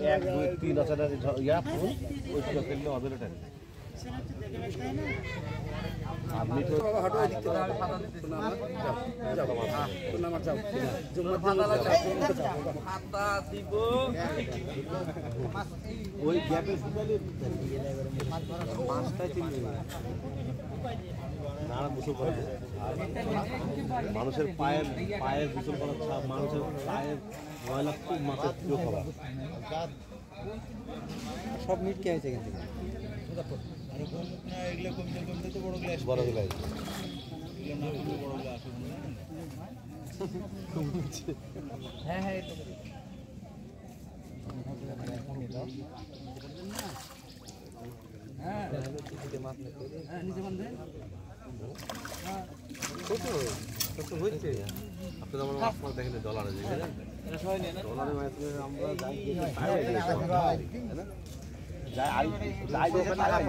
এক দুই তিন আছে ইয়া ফুল ওই ফেললে হবে ওটা আপনি তো ওই গ্যাপে পাঁচটায় নানা গোসল করা মানুষের পায়ের গোসল করা মানুষের পায়ের ময়লা খুব মাছের প্রিয় খাবার সব মিট কে আছে এখান থেকে বড় গ্লাস হ্যাঁ হ্যাঁ আপনি আমার মাছ দেখলে ডলারে আমরা যাই